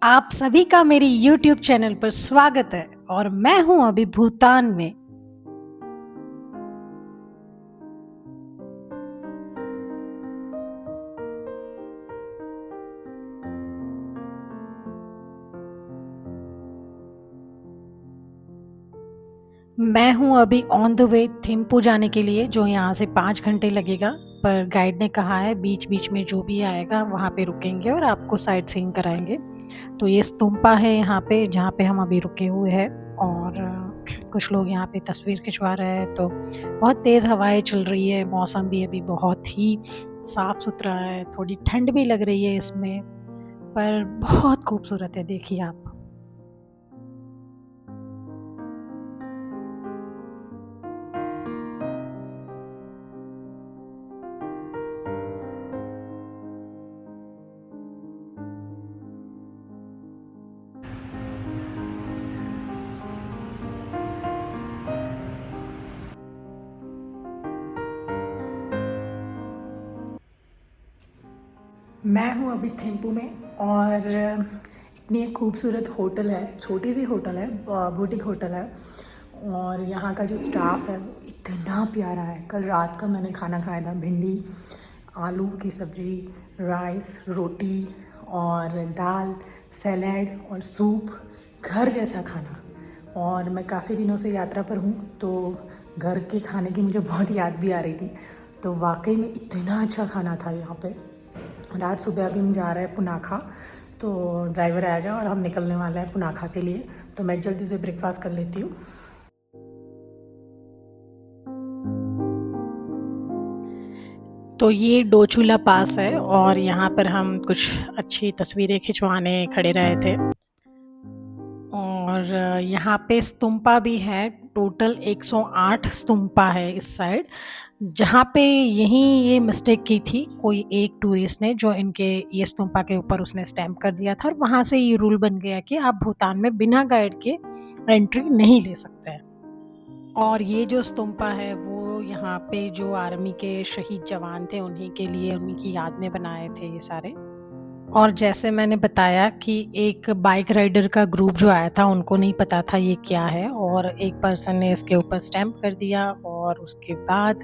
आप सभी का मेरी YouTube चैनल पर स्वागत है और मैं हूं अभी भूटान में। मैं हूं अभी ऑन द वे थिम्पू जाने के लिए, जो यहाँ से 5 घंटे लगेगा। पर गाइड ने कहा है बीच-बीच में जो भी आएगा वहाँ पे रुकेंगे और आपको साइट सीइंग कराएँगे। तो ये स्तूपा है यहाँ पे, जहाँ पे हम अभी रुके हुए हैं। और कुछ लोग यहाँ पे तस्वीर खिंचवा रहे हैं। तो बहुत तेज़ हवाएँ चल रही है, मौसम भी अभी बहुत ही साफ-सुथरा है, थोड़ी ठंड भी लग रही है इसमें, पर बहुत खूबसूरत है, देखिए आप। मैं हूँ अभी थिम्पू में और इतनी एक खूबसूरत होटल है, छोटी सी होटल है, बुटीक होटल है। और यहाँ का जो स्टाफ है वो इतना प्यारा है। कल रात का मैंने खाना खाया था, भिंडी आलू की सब्ज़ी, राइस, रोटी और दाल, सैलेड और सूप, घर जैसा खाना। और मैं काफ़ी दिनों से यात्रा पर हूँ, तो घर के खाने की मुझे बहुत याद भी आ रही थी। तो वाकई में इतना अच्छा खाना था यहाँ पे। रात सुबह अभी हम जा रहे हैं पुनाखा, तो ड्राइवर आएगा और हम निकलने वाले हैं पुनाखा के लिए। तो मैं जल्दी से ब्रेकफास्ट कर लेती हूँ। तो ये डोचुला पास है और यहाँ पर हम कुछ अच्छी तस्वीरें खिंचवाने खड़े रहे थे। और यहाँ पे स्तूपा भी है, टोटल 108 स्तूपा है इस साइड। जहाँ पे यहीं ये मिस्टेक की थी कोई एक टूरिस्ट ने, जो इनके ये स्तूपा के ऊपर उसने स्टैम्प कर दिया था और वहाँ से ये रूल बन गया कि आप भूटान में बिना गाइड के एंट्री नहीं ले सकते हैं। और ये जो स्तूपा है वो यहाँ पे जो आर्मी के शहीद जवान थे उन्हीं के लिए, उन्हीं की याद में बनाए थे ये सारे। और जैसे मैंने बताया कि एक बाइक राइडर का ग्रुप जो आया था उनको नहीं पता था ये क्या है, और एक पर्सन ने इसके ऊपर स्टैम्प कर दिया। और उसके बाद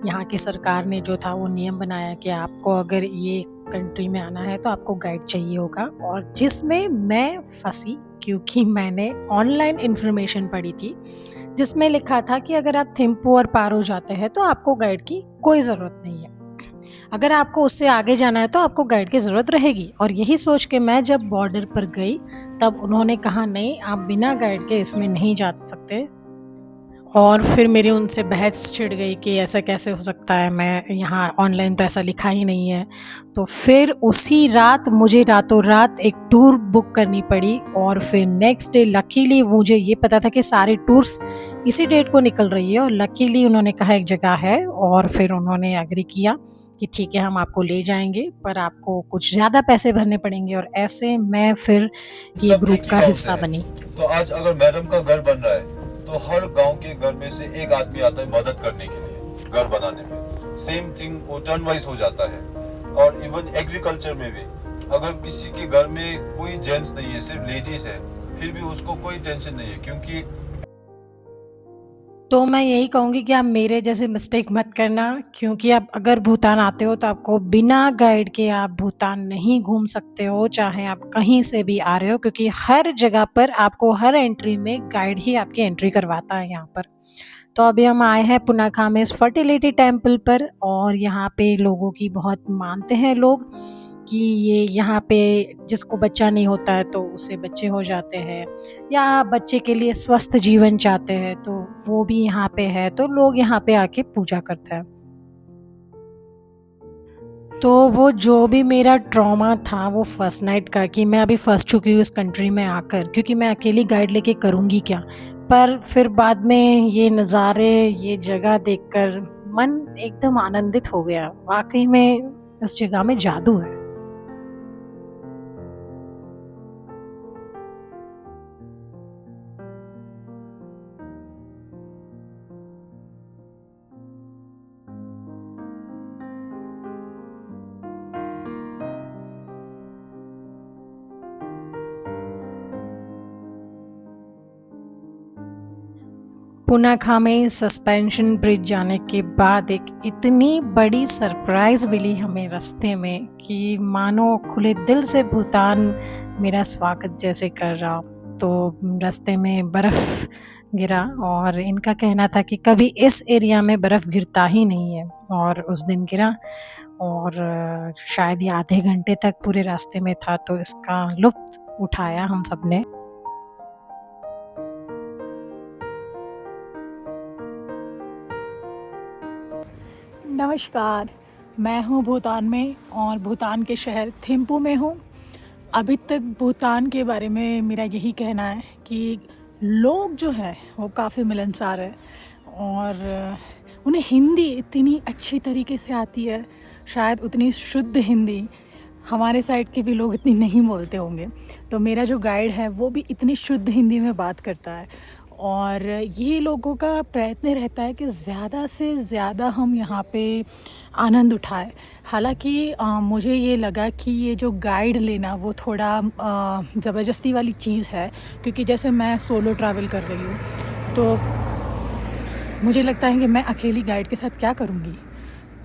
यहाँ की सरकार ने जो था वो नियम बनाया कि आपको अगर ये कंट्री में आना है तो आपको गाइड चाहिए होगा। और जिसमें मैं फंसी, क्योंकि मैंने ऑनलाइन इन्फॉर्मेशन पढ़ी थी जिसमें लिखा था कि अगर आप थिम्पू और पारो जाते हैं तो आपको गाइड की कोई ज़रूरत नहीं है। अगर आपको उससे आगे जाना है तो आपको गाइड की ज़रूरत रहेगी। और यही सोच के मैं जब बॉर्डर पर गई, तब उन्होंने कहा नहीं, आप बिना गाइड के इसमें नहीं जा सकते। और फिर मेरी उनसे बहस छिड़ गई कि ऐसा कैसे हो सकता है, मैं यहाँ ऑनलाइन तो ऐसा लिखा ही नहीं है। तो फिर उसी रात मुझे रातों रात एक टूर बुक करनी पड़ी। और फिर नेक्स्ट डे लकीली मुझे ये पता था कि सारे टूर्स इसी डेट को निकल रही है, और लकीली उन्होंने कहा एक जगह है, और फिर उन्होंने एग्री किया कि ठीक है हम आपको ले जाएँगे, पर आपको कुछ ज़्यादा पैसे भरने पड़ेंगे। और ऐसे मैं फिर ये सब ग्रुप एक ही का गांव से हिस्सा है। बनी। तो आज अगर मैडम का घर बन रहा है तो हर गांव के घर में से एक आदमी आता है मदद करने के लिए घर बनाने में। सेम थिंग वो टर्न वाइज हो जाता है। और इवन एग्रीकल्चर में भी अगर किसी के घर में कोई जेंट्स नहीं है, सिर्फ लेडीज है, फिर भी उसको कोई टेंशन नहीं है, क्योंकि तो मैं यही कहूँगी कि आप मेरे जैसे मिस्टेक मत करना, क्योंकि आप अगर भूटान आते हो तो आपको बिना गाइड के आप भूटान नहीं घूम सकते हो, चाहे आप कहीं से भी आ रहे हो, क्योंकि हर जगह पर आपको हर एंट्री में गाइड ही आपकी एंट्री करवाता है यहाँ पर। तो अभी हम आए हैं पुनाखा में इस फर्टिलिटी टेम्पल पर, और यहाँ पे लोगों की बहुत मानते हैं लोग कि ये यहाँ पे जिसको बच्चा नहीं होता है तो उसे बच्चे हो जाते हैं, या बच्चे के लिए स्वस्थ जीवन चाहते हैं तो वो भी यहाँ पे है, तो लोग यहाँ पे आके पूजा करते हैं। तो वो जो भी मेरा ट्रॉमा था वो फर्स्ट नाइट का, कि मैं अभी फँस चुकी हूँ इस कंट्री में आकर, क्योंकि मैं अकेली गाइड लेके करूँगी क्या। पर फिर बाद में ये नज़ारे, ये जगह देखकर मन एकदम आनंदित हो गया। वाक़ई में इस जगह में जादू है। पुनाखा में सस्पेंशन ब्रिज जाने के बाद एक इतनी बड़ी सरप्राइज़ मिली हमें रास्ते में कि मानो खुले दिल से भूटान मेरा स्वागत जैसे कर रहा। तो रास्ते में बर्फ़ गिरा और इनका कहना था कि कभी इस एरिया में बर्फ़ गिरता ही नहीं है, और उस दिन गिरा और शायद ये आधे घंटे तक पूरे रास्ते में था, तो इसका लुत्फ़ उठाया हम सबने। नमस्कार, मैं हूँ भूटान में और भूटान के शहर थिम्पू में हूँ। अभी तक भूटान के बारे में मेरा यही कहना है कि लोग जो हैं वो काफ़ी मिलनसार हैं और उन्हें हिंदी इतनी अच्छी तरीके से आती है, शायद उतनी शुद्ध हिंदी हमारे साइड के भी लोग इतनी नहीं बोलते होंगे। तो मेरा जो गाइड है वो भी इतनी शुद्ध हिंदी में बात करता है और ये लोगों का प्रयत्न रहता है कि ज़्यादा से ज़्यादा हम यहाँ पे आनंद उठाएं। हालांकि मुझे ये लगा कि ये जो गाइड लेना वो थोड़ा ज़बरदस्ती वाली चीज़ है, क्योंकि जैसे मैं सोलो ट्रैवल कर रही हूँ तो मुझे लगता है कि मैं अकेली गाइड के साथ क्या करूँगी।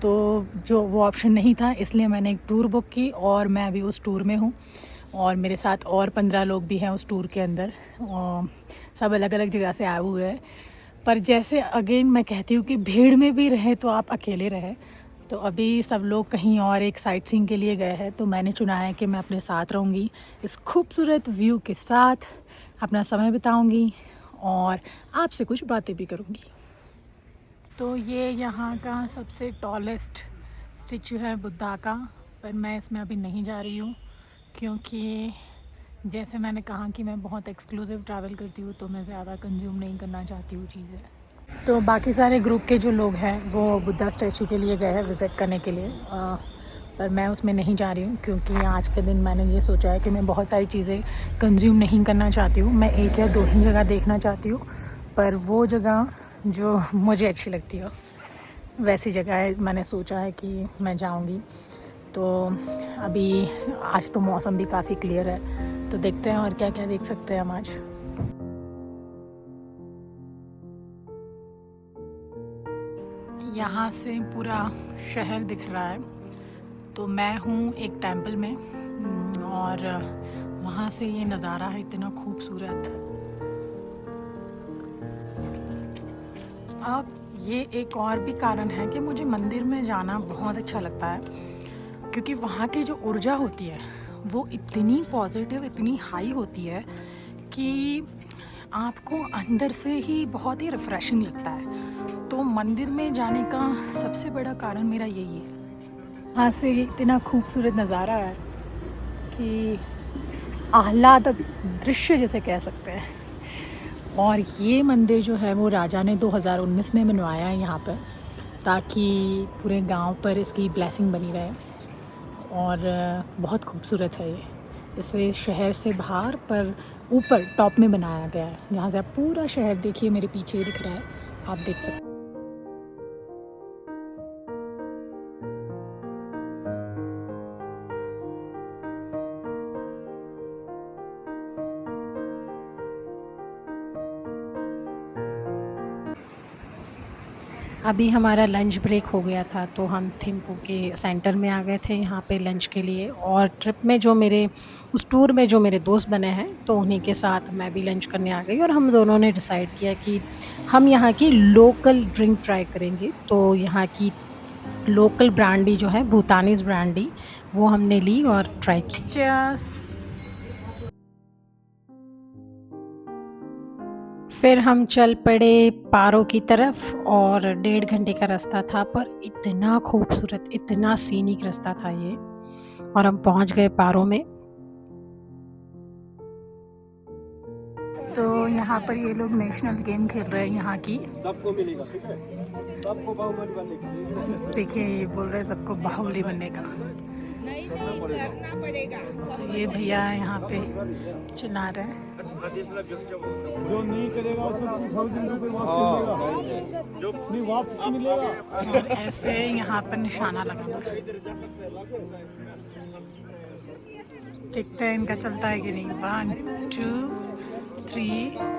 तो जो वो ऑप्शन नहीं था, इसलिए मैंने एक टूर बुक की और मैं अभी उस टूर में हूँ और मेरे साथ और 15 लोग भी हैं उस टूर के अंदर। सब अलग अलग जगह से आए हुए हैं। पर जैसे अगेन मैं कहती हूँ कि भीड़ में भी रहे तो आप अकेले रहें। तो अभी सब लोग कहीं और एक साइट सीइंग के लिए गए हैं, तो मैंने चुना है कि मैं अपने साथ रहूँगी, इस खूबसूरत व्यू के साथ अपना समय बिताऊँगी और आपसे कुछ बातें भी करूँगी। तो ये यहाँ का सबसे टॉलेस्ट स्टैचू है बुद्धा का, पर मैं इसमें अभी नहीं जा रही हूँ क्योंकि जैसे मैंने कहा कि मैं बहुत एक्सक्लूसिव ट्रैवल करती हूँ, तो मैं ज़्यादा कंज्यूम नहीं करना चाहती हूँ चीज़ें। तो बाकी सारे ग्रुप के जो लोग हैं वो बुद्धा स्टैचू के लिए गए हैं विज़िट करने के लिए, पर मैं उसमें नहीं जा रही हूँ क्योंकि आज के दिन मैंने ये सोचा है कि मैं बहुत सारी चीज़ें कंज्यूम नहीं करना चाहती हूँ। मैं एक या दो ही जगह देखना चाहती हूँ, पर वो जगह जो मुझे अच्छी लगती हो वैसी जगह मैंने सोचा है कि मैं जाऊँगी। तो अभी आज तो मौसम भी काफ़ी क्लियर है, तो देखते हैं और क्या क्या देख सकते हैं हम आज। यहाँ से पूरा शहर दिख रहा है। तो मैं हूँ एक टेंपल में और वहाँ से ये नज़ारा है इतना खूबसूरत। अब ये एक और भी कारण है कि मुझे मंदिर में जाना बहुत अच्छा लगता है, क्योंकि वहाँ की जो ऊर्जा होती है वो इतनी पॉजिटिव, इतनी हाई होती है कि आपको अंदर से ही बहुत ही रिफ़्रेशिंग लगता है। तो मंदिर में जाने का सबसे बड़ा कारण मेरा यही है। वहाँ से इतना खूबसूरत नज़ारा है कि आह्लादक दृश्य जैसे कह सकते हैं। और ये मंदिर जो है वो राजा ने 2019 में बनवाया है यहाँ पर, ताकि पूरे गांव पर इसकी ब्लेसिंग बनी रहे। और बहुत खूबसूरत है ये। इसे शहर से बाहर पर ऊपर टॉप में बनाया गया है, जहाँ से आप पूरा शहर देखिए, मेरे पीछे दिख रहा है, आप देख सकते हैं। अभी हमारा लंच ब्रेक हो गया था, तो हम थिम्पू के सेंटर में आ गए थे यहाँ पे लंच के लिए। और ट्रिप में जो मेरे उस टूर में जो मेरे दोस्त बने हैं, तो उन्हीं के साथ मैं भी लंच करने आ गई और हम दोनों ने डिसाइड किया कि हम यहाँ की लोकल ड्रिंक ट्राई करेंगे। तो यहाँ की लोकल ब्रांडी जो है, भूटानीज़ ब्रांडी, वो हमने ली और ट्राई की। फिर हम चल पड़े पारो की तरफ और 1.5 घंटे का रास्ता था, पर इतना खूबसूरत, इतना सीनिक रास्ता था ये। और हम पहुंच गए पारो में। तो यहाँ पर ये लोग नेशनल गेम खेल रहे हैं यहाँ की। सबको मिलेगा, ठीक है? सबको बाहुबली बनने का। देखिए ये बोल रहे हैं सबको बाहुबली बनने का। करना पड़ेगा। तो ये भैया यहाँ पे चला रहे हैं। जो नहीं करेगा उसको 2000 रुपये वापस मिलेगा। और ऐसे यहाँ पर निशाना लगा हुआ है, देखते हैं इनका चलता है कि नहीं। 1 2 3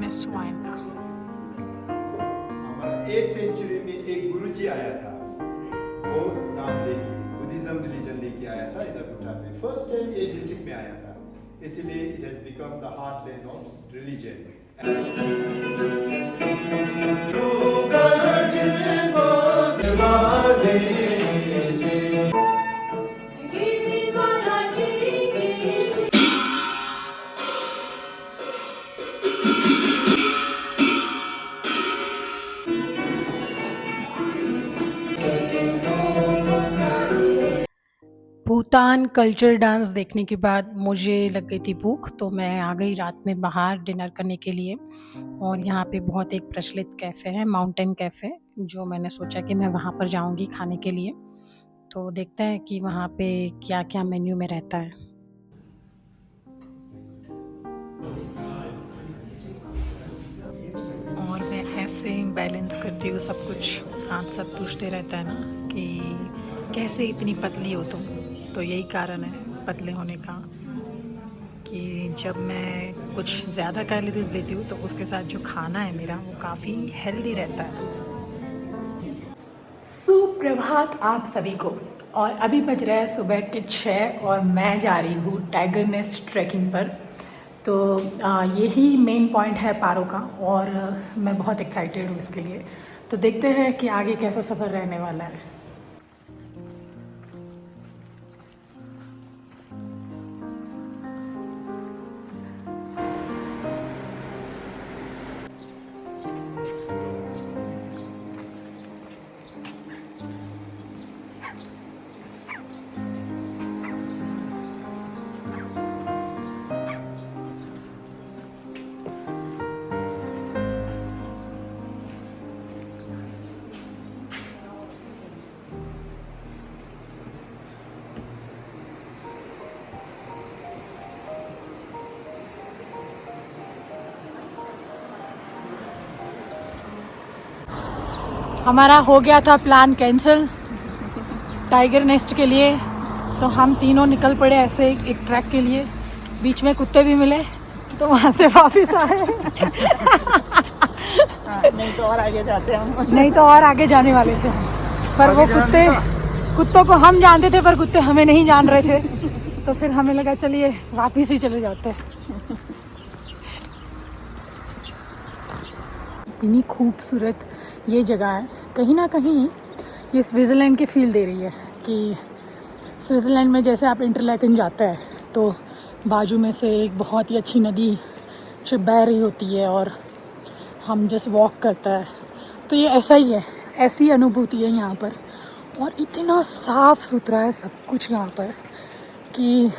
है स्वाइन का। हमारा 8th सेंचुरी में एक गुरुजी आया था, वो नाम लेके बुद्धिज्म रिलीजन लेके आया था इधर भूटान में। फर्स्ट टाइम ये डिस्ट्रिक्ट में आया था, इसलिए it has become the heartland of religion. Bhutan culture dance देखने के बाद मुझे लग गई थी भूख, तो मैं आ गई रात में बाहर डिनर करने के लिए। और यहाँ पे बहुत एक प्रचलित कैफ़े है, माउंटेन कैफ़े, जो मैंने सोचा कि मैं वहाँ पर जाऊँगी खाने के लिए। तो देखते हैं कि वहाँ पे क्या-क्या मेन्यू में रहता है। और मैं ऐसे बैलेंस करती हूँ सब कुछ। आप सब पूछते रहता है ना कि कैसे इतनी पतली हो तुम, तो यही कारण है पतले होने का कि जब मैं कुछ ज़्यादा कैलोरीज लेती हूँ तो उसके साथ जो खाना है मेरा वो काफ़ी हेल्दी रहता है। सुप्रभात आप सभी को। और अभी बज रहा है सुबह के 6 और मैं जा रही हूँ टाइगर नेस्ट ट्रैकिंग पर। तो यही मेन पॉइंट है पारो का, और मैं बहुत एक्साइटेड हूँ इसके लिए। तो देखते हैं कि आगे कैसा सफ़र रहने वाला है। हमारा हो गया था प्लान कैंसिल टाइगर नेस्ट के लिए, तो हम तीनों निकल पड़े ऐसे एक ट्रैक के लिए। बीच में कुत्ते भी मिले तो वहाँ से वापस आए। नहीं तो और आगे जाते हम। नहीं तो और आगे जाने वाले थे, पर वो कुत्तों को हम जानते थे, पर कुत्ते हमें नहीं जान रहे थे। तो फिर हमें लगा चलिए वापस ही चले जाते हैं। इतनी खूबसूरत ये जगह है, कहीं ना कहीं ये स्विट्ज़रलैंड की फील दे रही है कि स्विट्ज़रलैंड में जैसे आप इंटरलैकन जाते हैं तो बाजू में से एक बहुत ही अच्छी नदी जो बह रही होती है और हम जस्ट वॉक करता है, तो ये ऐसा ही है, ऐसी अनुभूति है यहाँ पर। और इतना साफ़ सुथरा है सब कुछ यहाँ पर कि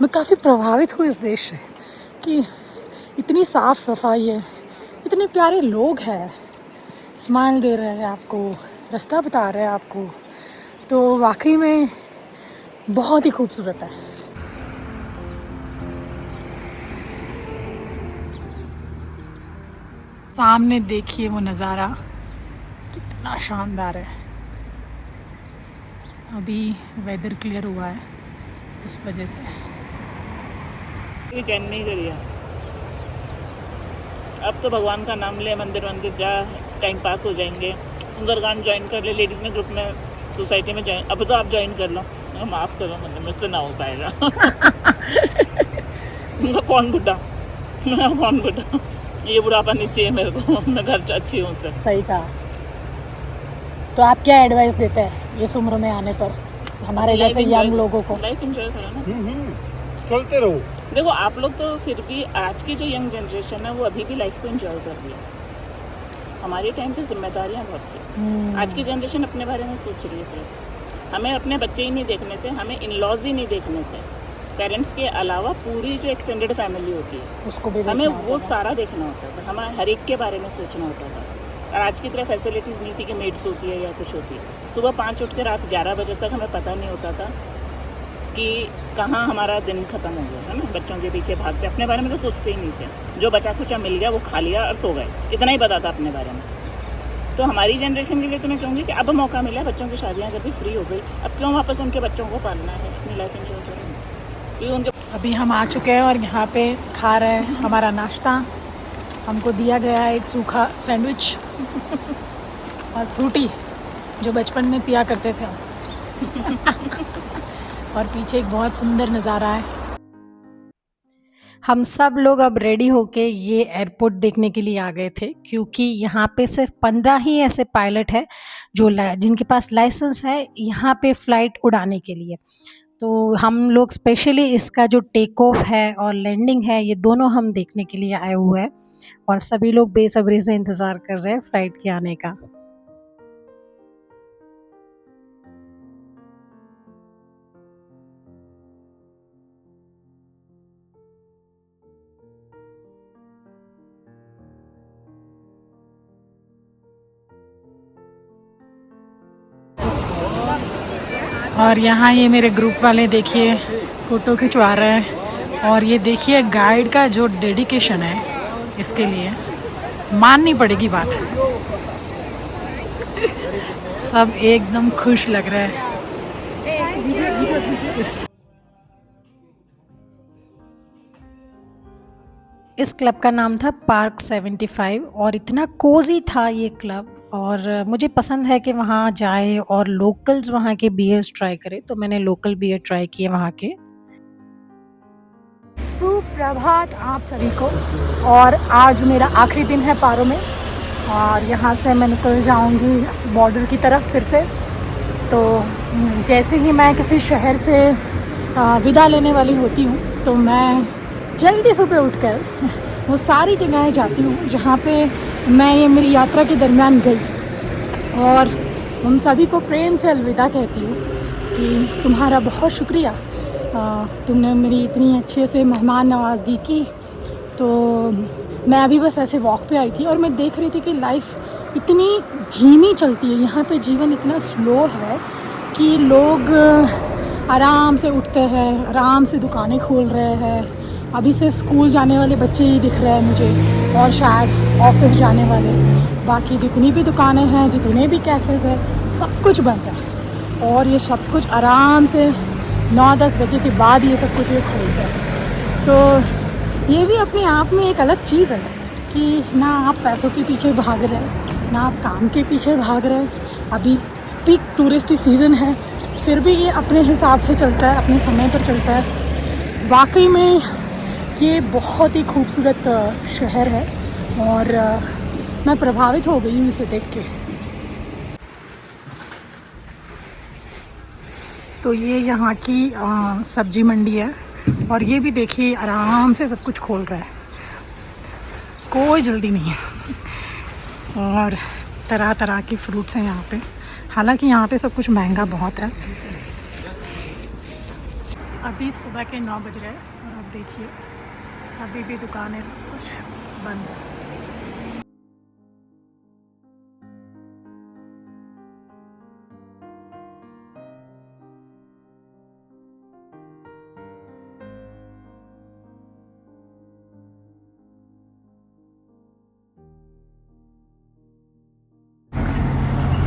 मैं काफ़ी प्रभावित हूँ इस देश से कि इतनी साफ़ सफाई है, इतने प्यारे लोग हैं, स्माइल दे रहे हैं आपको, रास्ता बता रहे हैं आपको। तो वाकई में बहुत ही खूबसूरत है। सामने देखिए वो नज़ारा कितना शानदार है। अभी वेदर क्लियर हुआ है, उस वजह से ये चैन नहीं करिए। अब तो भगवान का नाम ले, मंदिर मंदिर जा, टाइम पास हो जाएंगे। सुंदरकांड ज्वाइन कर ले, लेडीज़ में ग्रुप में सोसाइटी में ज्वाइन। अब तो आप ज्वाइन कर लो, माफ़ करो, मतलब मुझसे ना हो पाएगा। उनका कौन बुढ़ा, मेरा कौन बुढ़ा, ये बुढ़ापा नीचे है मेरे को, मैं घर अच्छी हूँ उससे। सही कहा। तो आप क्या एडवाइस देते हैं इस उम्र में आने पर हमारे जैसे यंग लोगों को? लाइफ एंजॉय करो ना, चलते रहो। देखो आप लोग तो फिर भी, आज की जो यंग जनरेशन है वो अभी भी लाइफ को एंजॉय कर रही है। हमारे टाइम पे जिम्मेदारियां बहुत थी। आज की जनरेशन अपने बारे में सोच रही है सिर्फ। हमें अपने बच्चे ही नहीं देखने थे, हमें इन लॉज ही नहीं देखने थे। पेरेंट्स के अलावा पूरी जो एक्सटेंडेड फैमिली होती है उसको भी हमें वो सारा देखना होता था, हमें हर एक के बारे में सोचना होता था। और आज की तरह फैसिलिटीज़ नहीं थी कि मेड्स होती है या कुछ होती है। सुबह 5 उठ के रात 11 बजे तक हमें पता नहीं होता था कि कहाँ हमारा दिन ख़त्म हो गया था ना। बच्चों के पीछे भागते, अपने बारे में तो सोचते ही नहीं थे। जो बचा खुचा मिल गया वो खा लिया और सो गए, इतना ही पता था अपने बारे में। तो हमारी जनरेशन के लिए तो मैं कहूँगी कि अब मौका मिला, बच्चों की शादियाँ अगर भी फ्री हो गई, अब क्यों वापस उनके बच्चों को पालना है, अपनी लाइफ एंजॉय करेंगे। क्योंकि उनके अभी हम आ चुके हैं और यहाँ पे खा रहे हैं हमारा नाश्ता। हमको दिया गया है एक सूखा सैंडविच और फ्रूटी जो बचपन में पिया करते थे और पीछे एक बहुत सुंदर नज़ारा है। हम सब लोग अब रेडी होके ये एयरपोर्ट देखने के लिए आ गए थे, क्योंकि यहाँ पे सिर्फ 15 ही ऐसे पायलट हैं जो जिनके पास लाइसेंस है यहाँ पे फ़्लाइट उड़ाने के लिए। तो हम लोग स्पेशली इसका जो टेक ऑफ है और लैंडिंग है ये दोनों हम देखने के लिए आए हुए हैं और सभी लोग बेसब्री से इंतज़ार कर रहे हैं फ़्लाइट के आने का। और यहाँ ये मेरे ग्रुप वाले देखिए फ़ोटो खिंचवा रहे हैं और ये देखिए गाइड का जो डेडिकेशन है इसके लिए माननी पड़ेगी बात। सब एकदम खुश लग रहा है। इस क्लब का नाम था पार्क 75 और इतना कोजी था ये क्लब और मुझे पसंद है कि वहाँ जाए और लोकल्स वहाँ के बियर्स ट्राई करें, तो मैंने लोकल बियर ट्राई किए वहाँ के। सुप्रभात आप सभी को। और आज मेरा आखिरी दिन है पारो में और यहाँ से मैं निकल जाऊँगी बॉर्डर की तरफ फिर से। तो जैसे ही मैं किसी शहर से विदा लेने वाली होती हूँ तो मैं जल्दी सुबह उठकर वो सारी जगहें जाती हूँ जहाँ पे मैं ये मेरी यात्रा के दरमियान गई और उन सभी को प्रेम से अलविदा कहती हूँ कि तुम्हारा बहुत शुक्रिया, तुमने मेरी इतनी अच्छे से मेहमान नवाजगी की। तो मैं अभी बस ऐसे वॉक पे आई थी और मैं देख रही थी कि लाइफ इतनी धीमी चलती है, यहाँ पे जीवन इतना स्लो है कि लोग आराम से उठते हैं, आराम से दुकानें खोल रहे हैं। अभी से स्कूल जाने वाले बच्चे ही दिख रहे हैं मुझे और शायद ऑफिस जाने वाले। बाकी जितनी भी दुकानें हैं, जितने भी कैफ़ेज़ हैं, सब कुछ बंद है और ये सब कुछ आराम से 9-10 बजे के बाद ये सब कुछ ये खोलते हैं। तो ये भी अपने आप में एक अलग चीज़ है कि ना आप पैसों के पीछे भाग रहे हैं, ना आप काम के पीछे भाग रहे हैं। अभी पीक टूरिस्ट सीज़न है, फिर भी ये अपने हिसाब से चलता है, अपने समय पर चलता है। वाकई में ये बहुत ही खूबसूरत शहर है और मैं प्रभावित हो गई हूँ इसे देख के। तो ये यहाँ की सब्जी मंडी है और ये भी देखिए आराम से सब कुछ खोल रहा है, कोई जल्दी नहीं है और तरह तरह के फ्रूट्स हैं यहाँ पे। हालांकि यहाँ पे सब कुछ महंगा बहुत है। अभी सुबह के 9 बज रहे हैं और अब देखिए अभी भी दुकानें सब कुछ बंद है।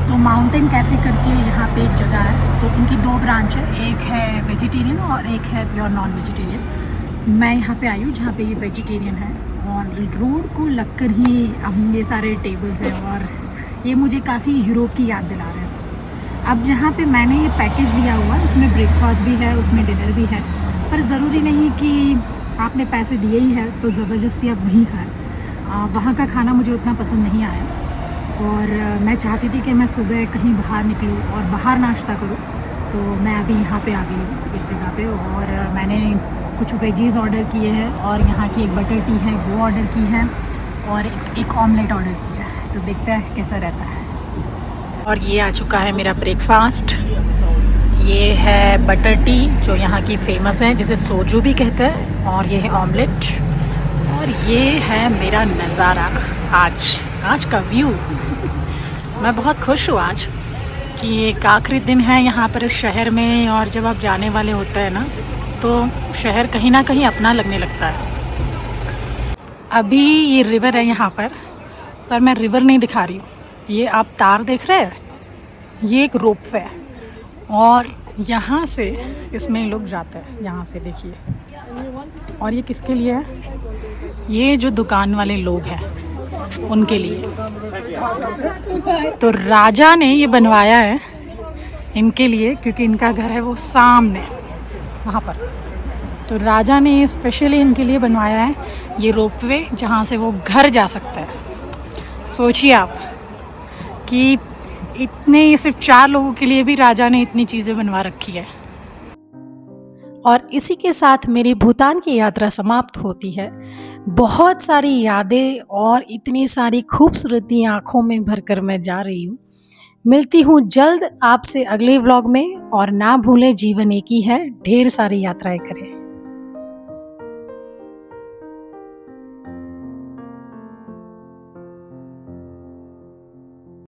तो माउंटेन कैफ़े करके यहाँ पे एक जगह है, तो इनकी 2 ब्रांच है, एक है वेजिटेरियन और एक है प्योर नॉन वेजिटेरियन। मैं यहाँ पे आई हूँ जहाँ पे ये वेजिटेरियन है और रोड को लगकर ही ये सारे टेबल्स हैं और ये मुझे काफ़ी यूरोप की याद दिला रहे हैं। अब जहाँ पे मैंने ये पैकेज लिया हुआ है उसमें ब्रेकफास्ट भी है, उसमें डिनर भी है, पर ज़रूरी नहीं कि आपने पैसे दिए ही है तो ज़बरदस्ती आप वहीं खाएँ। वहाँ का खाना मुझे उतना पसंद नहीं आया और मैं चाहती थी कि मैं सुबह कहीं बाहर निकलूँ और बाहर नाश्ता करूँ। तो मैं अभी यहाँ पे आ गई हूँ इस जगह पे और मैंने कुछ वेजीज़ ऑर्डर किए हैं और यहाँ की एक बटर टी है वो ऑर्डर की है और एक ऑमलेट ऑर्डर किया है। तो देखते हैं कैसा रहता है। और ये आ चुका है मेरा ब्रेकफास्ट। ये है बटर टी जो यहाँ की फ़ेमस है, जिसे सोजू भी कहते हैं, और ये है ऑमलेट और ये है मेरा नज़ारा आज का व्यू। मैं बहुत खुश हूँ आज कि एक आखिरी दिन है यहाँ पर इस शहर में और जब आप जाने वाले होते हैं ना तो शहर कहीं ना कहीं अपना लगने लगता है। अभी ये रिवर है यहाँ पर मैं रिवर नहीं दिखा रही हूँ, ये आप तार देख रहे हैं, ये एक रोपवे है और यहाँ से इसमें लोग जाते हैं, यहाँ से देखिए। और ये किसके लिए है? ये जो दुकान वाले लोग हैं उनके लिए, तो राजा ने ये बनवाया है इनके लिए, क्योंकि इनका घर है वो सामने वहाँ पर। तो राजा ने ये स्पेशली इनके लिए बनवाया है ये रोपवे, जहाँ से वो घर जा सकता है। सोचिए आप कि इतने सिर्फ 4 लोगों के लिए भी राजा ने इतनी चीज़ें बनवा रखी है। और इसी के साथ मेरी भूटान की यात्रा समाप्त होती है। बहुत सारी यादें और इतनी सारी खूबसूरती आँखों में भरकर मैं जा रही हूँ। मिलती हूँ जल्द आपसे अगले व्लॉग में, और ना भूलें जीवन एक ही है, ढेर सारी यात्राएं करें।